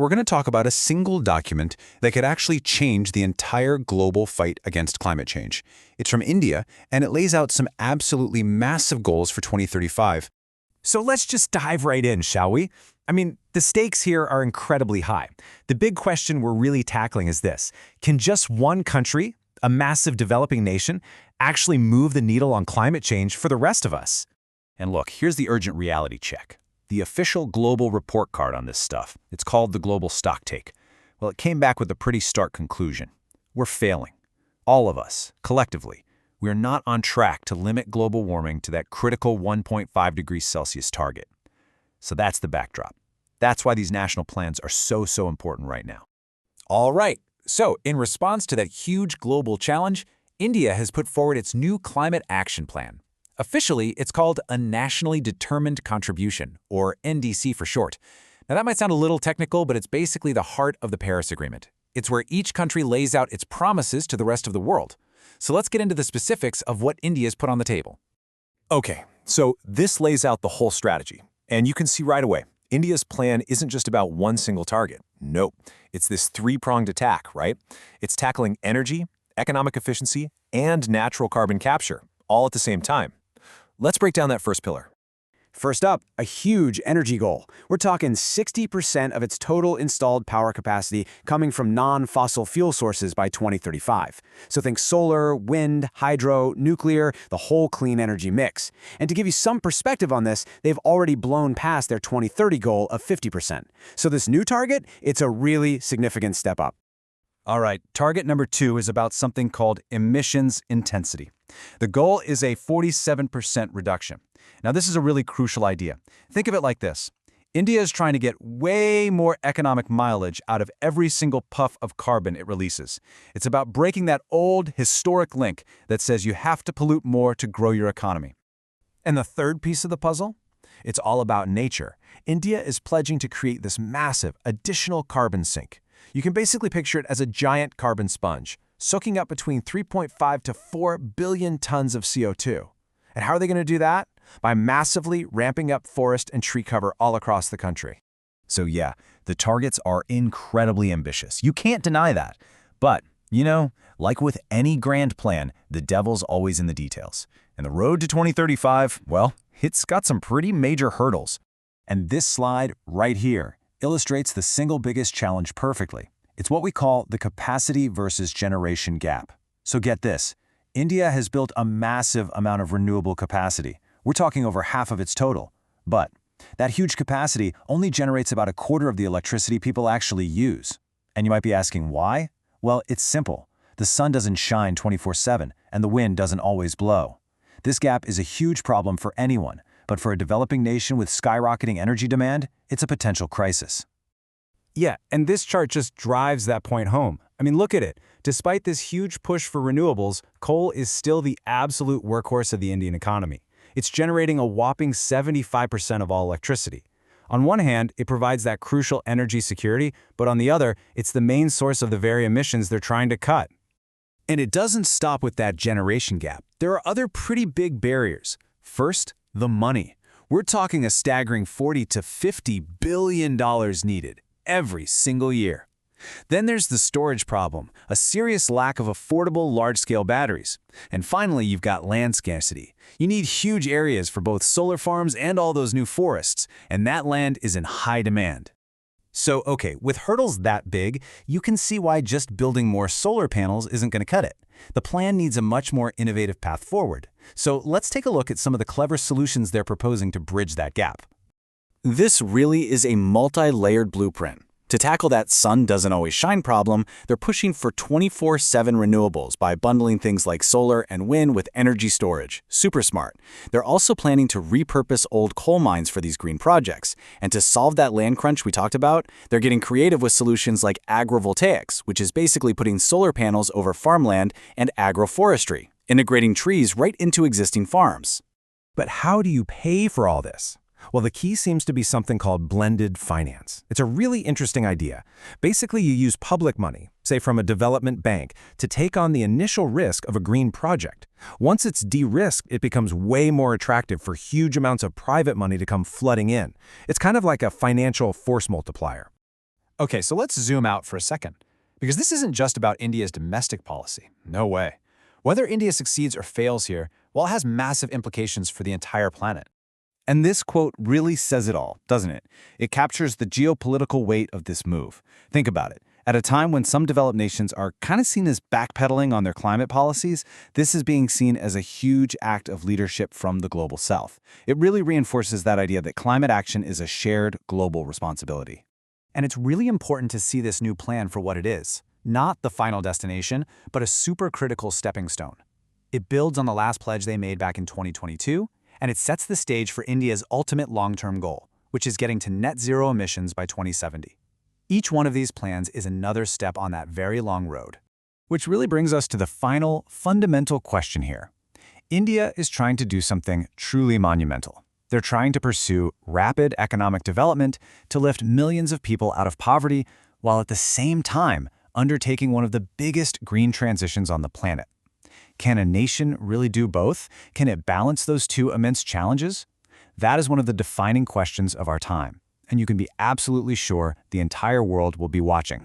We're going to talk about a single document that could actually change the entire global fight against climate change. It's from India, and it lays out some absolutely massive goals for 2035. So let's just dive right in, shall we? I mean, the stakes here are incredibly high. The big question we're really tackling is this: can just one country, a massive developing nation, actually move the needle on climate change for the rest of us? And look, here's the urgent reality check. The official global report card on this stuff. It's called the Global Stocktake. Well, it came back with a pretty stark conclusion. We're failing. All of us, collectively. We're not on track to limit global warming to that critical 1.5 degrees Celsius target. So that's the backdrop. That's why these national plans are so important right now. All right. So, in response to that huge global challenge, India has put forward its new Climate Action Plan. Officially, it's called a Nationally Determined Contribution, or NDC for short. Now that might sound a little technical, but it's basically the heart of the Paris Agreement. It's where each country lays out its promises to the rest of the world. So let's get into the specifics of what India's put on the table. Okay, so this lays out the whole strategy. And you can see right away, India's plan isn't just about one single target. Nope, it's this three-pronged attack, right? It's tackling energy, economic efficiency, and natural carbon capture, all at the same time. Let's break down that first pillar. First up, a huge energy goal. We're talking 60% of its total installed power capacity coming from non-fossil fuel sources by 2035. So think solar, wind, hydro, nuclear, the whole clean energy mix. And to give you some perspective on this, they've already blown past their 2030 goal of 50%. So this new target, it's a really significant step up. All right, target number 2 is about something called emissions intensity. The goal is a 47% reduction. Now, this is a really crucial idea. Think of it like this. India is trying to get way more economic mileage out of every single puff of carbon it releases. It's about breaking that old, historic link that says you have to pollute more to grow your economy. And the third piece of the puzzle? It's all about nature. India is pledging to create this massive, additional carbon sink. You can basically picture it as a giant carbon sponge, soaking up between 3.5 to 4 billion tons of CO2. And how are they going to do that? By massively ramping up forest and tree cover all across the country. So yeah, the targets are incredibly ambitious. You can't deny that. But, you know, like with any grand plan, the devil's always in the details. And the road to 2035, well, it's got some pretty major hurdles. And this slide right here illustrates the single biggest challenge perfectly. It's what we call the capacity versus generation gap. So get this, India has built a massive amount of renewable capacity. We're talking over half of its total. But that huge capacity only generates about a quarter of the electricity people actually use. And you might be asking why? Well, it's simple. The sun doesn't shine 24/7, and the wind doesn't always blow. This gap is a huge problem for anyone, but for a developing nation with skyrocketing energy demand, it's a potential crisis. Yeah, and this chart just drives that point home. I mean, look at it. Despite this huge push for renewables, coal is still the absolute workhorse of the Indian economy. It's generating a whopping 75% of all electricity. On one hand, it provides that crucial energy security, but on the other, it's the main source of the very emissions they're trying to cut. And it doesn't stop with that generation gap. There are other pretty big barriers. First, the money. We're talking a staggering $40 to $50 billion needed every single year. Then there's the storage problem, a serious lack of affordable large-scale batteries. And finally, you've got land scarcity. You need huge areas for both solar farms and all those new forests, and that land is in high demand. So, okay, with hurdles that big, you can see why just building more solar panels isn't going to cut it. The plan needs a much more innovative path forward. So let's take a look at some of the clever solutions they're proposing to bridge that gap. This really is a multi-layered blueprint. To tackle that sun doesn't always shine problem, they're pushing for 24/7 renewables by bundling things like solar and wind with energy storage. Super smart. They're also planning to repurpose old coal mines for these green projects. And to solve that land crunch we talked about, they're getting creative with solutions like agrovoltaics, which is basically putting solar panels over farmland, and agroforestry, integrating trees right into existing farms. But how do you pay for all this? Well, the key seems to be something called blended finance. It's a really interesting idea. Basically, you use public money, say from a development bank, to take on the initial risk of a green project. Once it's de-risked, it becomes way more attractive for huge amounts of private money to come flooding in. It's kind of like a financial force multiplier. Okay, so let's zoom out for a second, because this isn't just about India's domestic policy. No way. Whether India succeeds or fails here, well, it has massive implications for the entire planet. And this quote really says it all, doesn't it? It captures the geopolitical weight of this move. Think about it. At a time when some developed nations are kind of seen as backpedaling on their climate policies, this is being seen as a huge act of leadership from the global south. It really reinforces that idea that climate action is a shared global responsibility. And it's really important to see this new plan for what it is. Not the final destination, but a supercritical stepping stone. It builds on the last pledge they made back in 2022, and it sets the stage for India's ultimate long-term goal, which is getting to net zero emissions by 2070. Each one of these plans is another step on that very long road. Which really brings us to the final, fundamental question here. India is trying to do something truly monumental. They're trying to pursue rapid economic development to lift millions of people out of poverty, while at the same time undertaking one of the biggest green transitions on the planet. Can a nation really do both? Can it balance those two immense challenges? That is one of the defining questions of our time, and you can be absolutely sure the entire world will be watching.